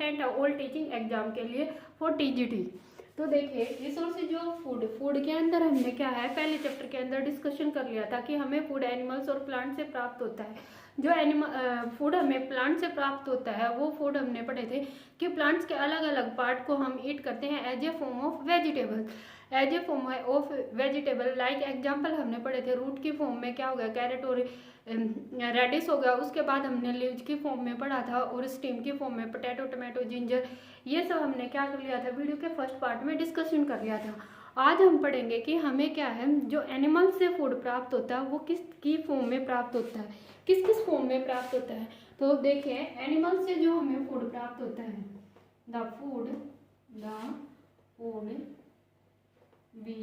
Important है all teaching exam के लिए फॉर टीजीटी। तो देखिए रिसोर्सेज ऑफ फूड, फूड के अंदर हमने क्या है पहले चैप्टर के अंदर डिस्कशन कर लिया था कि हमें फूड एनिमल्स और प्लांट से प्राप्त होता है। जो फूड हमें प्लांट से प्राप्त होता है वो फूड हमने पढ़े थे कि प्लांट्स के अलग अलग पार्ट को हम ईट करते हैं as a form of vegetable, as a form of vegetable. Like example हमने पढ़े थे रूट की फॉर्म में क्या हो गया कैरेट और रेडिस हो गया। उसके बाद हमने लीव्स की फॉर्म में पढ़ा था और स्टीम की फॉर्म में पोटैटो, टमाटो, जिंजर, ये सब हमने क्या कर लिया था वीडियो के फर्स्ट पार्ट में डिस्कशन कर लिया था। आज हम पढ़ेंगे कि हमें क्या है जो एनिमल से फूड प्राप्त होता है वो किस की फॉर्म में प्राप्त होता है, किस किस फॉर्म में प्राप्त होता है। तो देखिए एनिमल से जो हमें फूड प्राप्त होता है the food we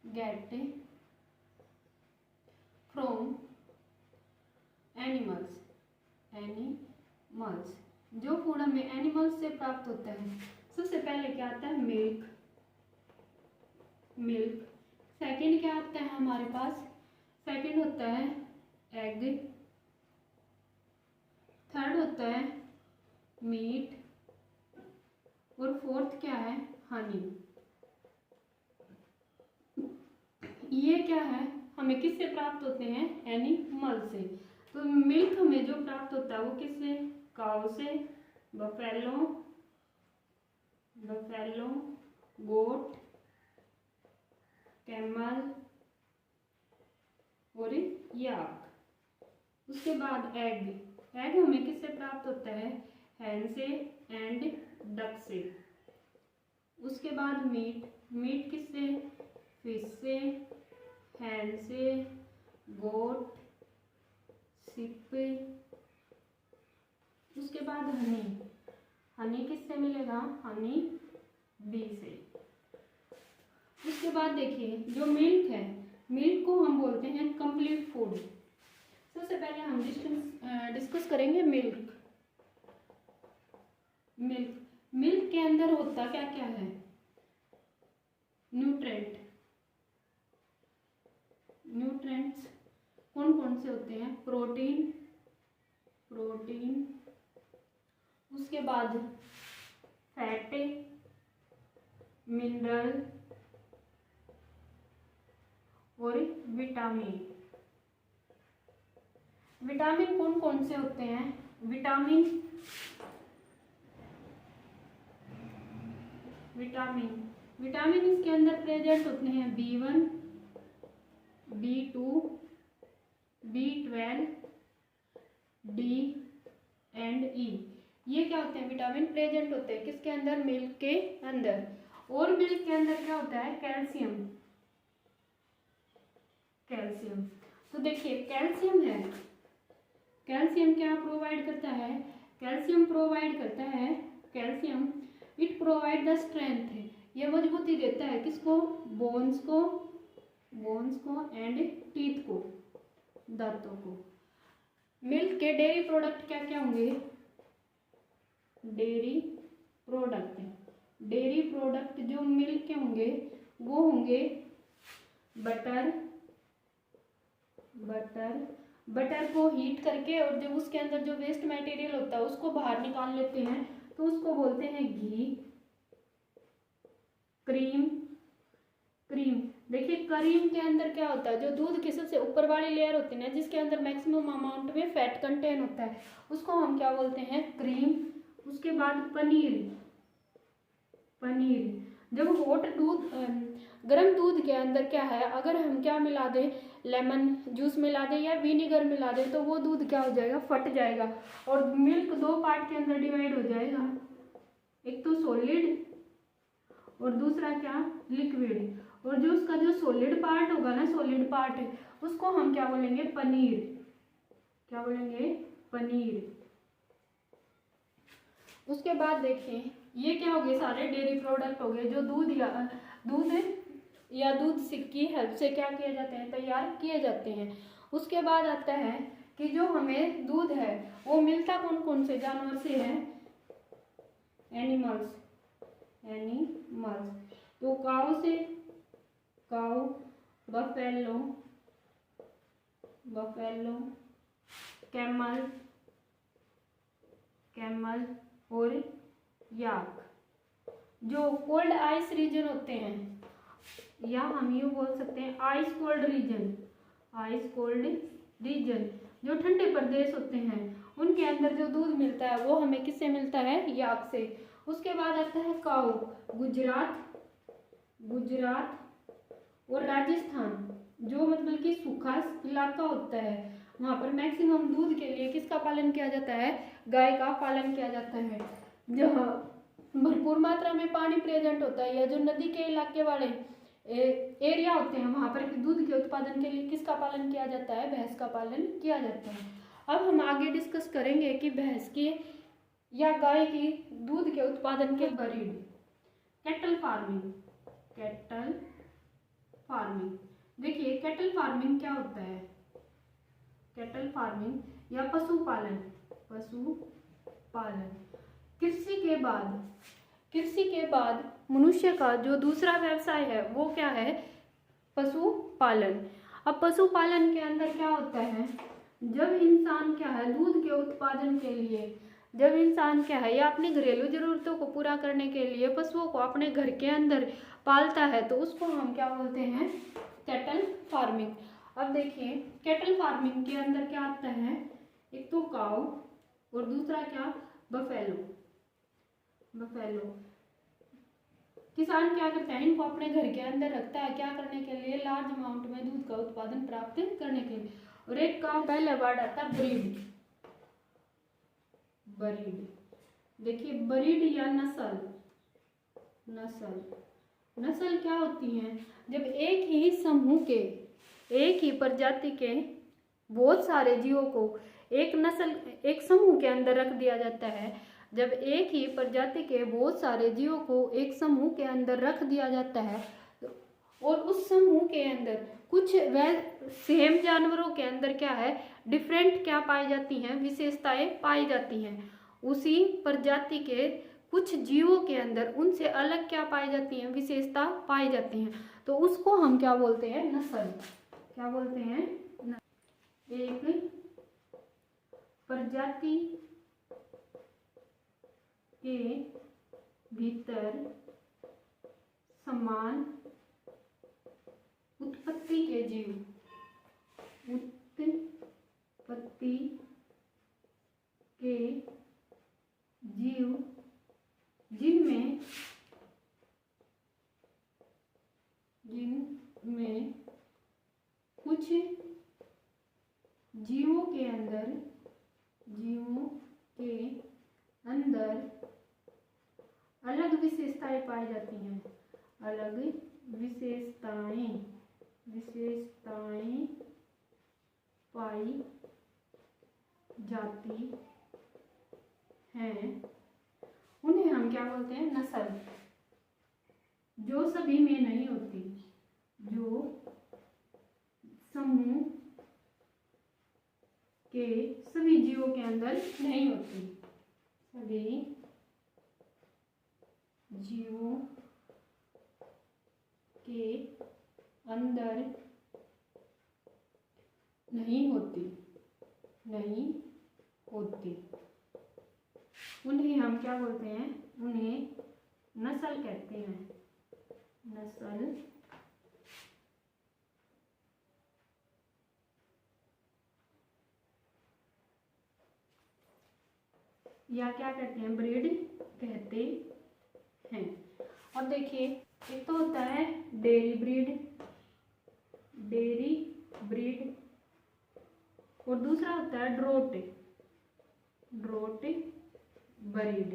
get from animals, जो फूड हमें एनिमल्स से प्राप्त होता है सबसे पहले क्या आता है मिल्क। सेकंड क्या आता है हमारे पास, सेकंड होता है एग। थर्ड होता है मीट और फोर्थ क्या है हनी। ये क्या है हमें किससे प्राप्त होते हैं एनिमल से। तो मिल्क हमें जो प्राप्त होता है वो किससे, काऊ से, बफेलो, गोट, कैमल और याक। उसके बाद एग हमें किससे प्राप्त होता है हैन से एंड डक से। उसके बाद मीट किससे, फिश से, हैन से, गोट, शिप। उसके बाद हनी किससे मिलेगा, हनी बी से। उसके बाद देखिए जो मिल्क है, मिल्क को हम बोलते हैं कंप्लीट फूड। सबसे पहले हम डिस्कस करेंगे मिल्क के अंदर होता क्या क्या है, न्यूट्रेंट्स कौन कौन से होते हैं, प्रोटीन, उसके बाद फैट, मिनरल और विटामिन कौन कौन से होते हैं, विटामिन इसके अंदर प्रेजेंट होते हैं B1, B2, B12, D and E। ये क्या होते हैं विटामिन प्रेजेंट होते हैं किसके अंदर, मिल्क के अंदर। और मिल्क के अंदर क्या होता है कैल्शियम। तो देखिए कैल्शियम है, कैल्शियम क्या प्रोवाइड करता है, calcium it provide the strength, ये मजबूती देता है किसको, बोन्स को एंड टीथ को, दांतों को। मिल्क के डेयरी प्रोडक्ट क्या क्या होंगे, डेयरी प्रोडक्ट जो मिल्क के होंगे वो होंगे बटर को हीट करके और जब उसके अंदर जो वेस्ट मटेरियल होता है उसको बाहर निकाल लेते हैं तो उसको बोलते हैं घी। क्रीम देखिए क्रीम के अंदर क्या होता है, जो दूध की सबसे ऊपर वाली लेयर होती है ना जिसके अंदर मैक्सिमम अमाउंट में फैट कंटेन होता है उसको हम क्या बोलते हैं क्रीम। उसके बाद पनीर जब हॉट दूध गर्म दूध के अंदर क्या है अगर हम क्या मिला दें, लेमन जूस मिला दें या विनीगर मिला दें तो वो दूध क्या हो जाएगा, फट जाएगा और मिल्क दो पार्ट के अंदर डिवाइड हो जाएगा, एक तो सॉलिड और दूसरा क्या लिक्विड। और जो उसका जो सॉलिड पार्ट होगा ना, सॉलिड पार्ट उसको हम क्या बोलेंगे पनीर। उसके बाद देखिए ये क्या हो गए, सारे डेयरी प्रोडक्ट हो गए जो दूध या दूध की हेल्प से क्या किए जाते हैं, तैयार किए जाते हैं। उसके बाद आता है कि जो हमें दूध है वो मिलता कौन कौन से जानवर से है, एनिमल्स। तो काऊ से, बफेलो, कैमल, और याक। जो कोल्ड आइस रीजन होते हैं, या हम यूँ बोल सकते हैं ice cold region, ice cold region, जो ठंडे प्रदेश होते हैं उनके अंदर जो दूध मिलता है वो हमें किससे मिलता है, याक से। उसके बाद आता है काऊ, गुजरात और राजस्थान, जो मतलब कि सूखा इलाका होता है, वहाँ पर मैक्सिमम दूध के लिए किसका पालन किया जाता है, गाय का पालन किया जाता है। जहाँ भरपूर मात्रा में पानी प्रेजेंट होता है या जो नदी के इलाके वाले एरिया होते हैं, वहाँ पर दूध के उत्पादन के लिए किसका पालन किया जाता है, भैंस का पालन किया जाता है। अब हम आगे डिस्कस करेंगे कि भैंस की या गाय की दूध के उत्पादन के ब्रीड। कैटल फार्मिंग, देखिए कैटल फार्मिंग क्या होता है। कैटल फार्मिंग या पशुपालन, कृषि के बाद मनुष्य का जो दूसरा व्यवसाय है वो क्या है, पशुपालन। अब पशुपालन के अंदर क्या होता है, जब इंसान क्या है दूध के उत्पादन के लिए, जब इंसान क्या है या अपनी घरेलू जरूरतों को पूरा करने के लिए पशुओं को अपने घर के अंदर पालता है, तो उसको हम क्या बोलते हैं, कैटल फार्मिंग। अब देखिए कैटल फार्मिंग के अंदर क्या आता है, एक तो काऊ और दूसरा क्या, बफेलो। किसान क्या करता है, इनको अपने घर के अंदर रखता है, क्या करने के लिए, लार्ज अमाउंट में दूध का उत्पादन प्राप्त करने के लिए। और एक का पहले वर्ड आता है ब्रीड। देखिए ब्रीड या नस्ल क्या होती है, जब एक ही समूह के, एक ही प्रजाति के बहुत सारे जीवों को एक समूह के अंदर रख दिया जाता है। जब एक ही प्रजाति के बहुत सारे जीवों को एक समूह के अंदर रख दिया जाता है और उस समूह के अंदर कुछ सेम जानवरों के अंदर क्या है, डिफरेंट क्या पाई जाती हैं, विशेषताएं पाई जाती हैं। उसी प्रजाति के कुछ जीवों के अंदर उनसे अलग क्या पाई जाती हैं, विशेषता पाई जाती हैं, तो उसको हम क्या बोलते हैं, नस्ल। क्या बोलते हैं, एक प्रजाति के भीतर समान उत्पत्ति के जीव, जिनमें कुछ जीवों के अंदर अलग विशेषताएं पाई जाती हैं, अलग विशेषताएं पाई जाती हैं, उन्हें हम क्या बोलते हैं, नस्ल। जो सभी में नहीं होती, जो समूह के सभी जीवों के अंदर नहीं होती, सभी जीवों के अंदर नहीं होती, उन्हें हम क्या बोलते हैं, उन्हें नस्ल कहते हैं, नस्ल। या क्या कहते हैं, ब्रीड कहते हैं। अब देखिए एक तो होता है डेयरी ब्रीड और दूसरा होता है ड्रोट ब्रीड।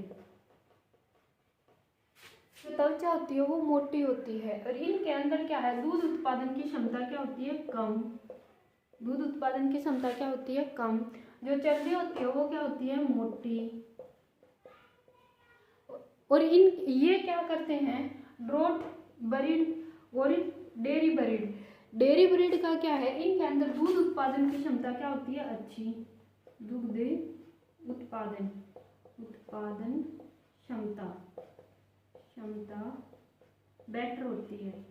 जो त्वचा होती है वो मोटी होती है और इनके अंदर क्या है, दूध उत्पादन की क्षमता क्या होती है, कम। जो चर्बी होती है वो क्या होती है, मोटी। और ये क्या करते हैं, ड्रोट ब्रीड और डेयरी ब्रीड का क्या है, इनके अंदर दूध उत्पादन की क्षमता क्या होती है, अच्छी। दुग्ध उत्पादन क्षमता बेटर होती है।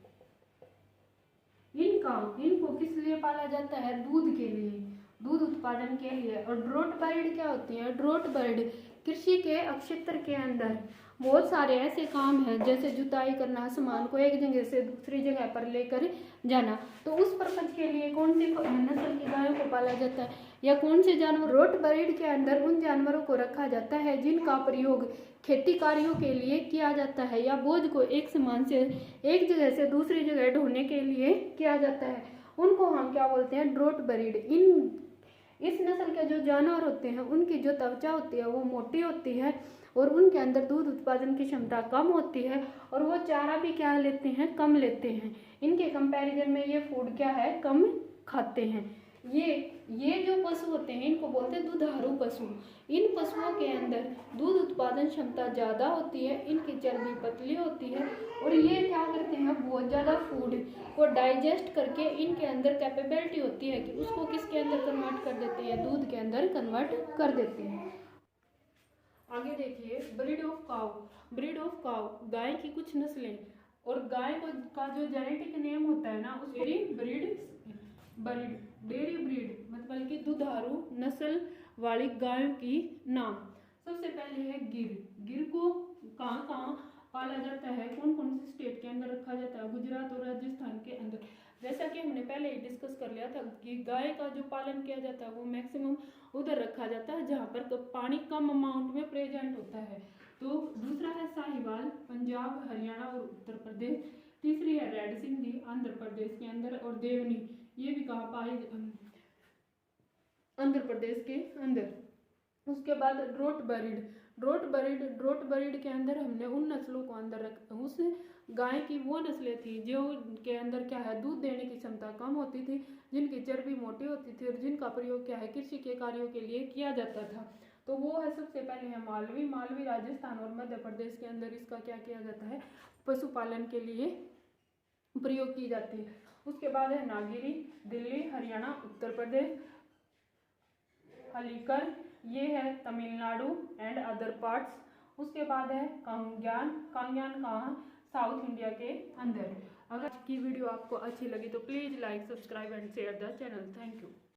इनको किस लिए पाला जाता है, दूध के लिए, दूध उत्पादन के लिए। और ड्रोट ब्रीड क्या होती है, ड्रोट ब्रीड कृषि के क्षेत्र के अंदर बहुत सारे ऐसे काम हैं, जैसे जुताई करना, सामान को एक जगह से दूसरी जगह पर लेकर जाना। तो उस पर्पज के लिए कौन सी नस्ल की गायों को पाला जाता है या कौन से जानवर? रोट ब्रीड के अंदर उन जानवरों को रखा जाता है जिनका प्रयोग खेती कार्यों के लिए किया जाता है या बोझ को एक सामान से एक जगह से दूसरी जगह ढोने के लिए किया जाता है। उनको हम क्या बोलते हैं? Draught breed. इस नस्ल के जो जानवर होते हैं उनकी जो त्वचा होती है वो मोटी होती है और उनके अंदर दूध उत्पादन की क्षमता कम होती है और वो चारा भी क्या लेते हैं? कम लेते हैं। इनके कंपैरिजन में ये फूड क्या है? कम खाते हैं। ये जो पशु होते हैं इनको बोलते हैं दुधारू पशु। इन पशुओं के अंदर दूध उत्पादन क्षमता ज़्यादा होती है, इनकी चर्बी पतली होती है और ये क्या करते हैं? बहुत ज़्यादा फूड को डाइजेस्ट करके इनके अंदर कैपेबिलिटी होती है कि उसको किसके अंदर कन्वर्ट कर देते हैं? दूध के अंदर कन्वर्ट कर देते हैं। आगे देखिए, breed of cow. Breed of cow, गाय की कुछ नस्लें। और गाय का जो जेनेटिक नेम होता है ना, उस डेयरी ब्रीड मतलब कि दुधारू नस्ल वाली गायों की नाम। सबसे पहले है गिर। गिर को कहाँ कहाँ पाला जाता है, कौन कौन से स्टेट के अंदर रखा जाता है? गुजरात और राजस्थान के अंदर। जैसा कि हमने पहले ही डिस्कस कर लिया था कि गाय का जो पालन किया जाता है वो मैक्सिमम उधर रखा जाता है जहाँ पर पानी कम अमाउंट में प्रेजेंट होता है। तो दूसरा है साहिवाल, पंजाब, हरियाणा और उत्तर प्रदेश। तीसरी है रेड सिंधी, आंध्र प्रदेश के अंदर। और देवनी, ये भी कहाँ पाई? आंध्र प्रदेश के अंदर। उसके बाद ड्रोट बरीड के अंदर हमने उन नस्लों को अंदर रखा। उस गाय की वो नस्लें थी जो के अंदर क्या है? दूध देने की क्षमता कम होती थी, जिनकी चर्बी मोटी होती थी और जिनका प्रयोग क्या है? कृषि के कार्यों के लिए किया जाता था। तो वो है, सबसे पहले है मालवी राजस्थान और मध्य प्रदेश के अंदर इसका क्या किया जाता है? पशुपालन के लिए प्रयोग की जाती है। उसके बाद है नागिरी, दिल्ली, हरियाणा, उत्तर प्रदेश। हलीकर, ये है तमिलनाडु एंड अदर पार्ट्स। उसके बाद है कांग्यान कहाँ? साउथ इंडिया के अंदर। अगर की वीडियो आपको अच्छी लगी तो please like, subscribe and share the channel. Thank you.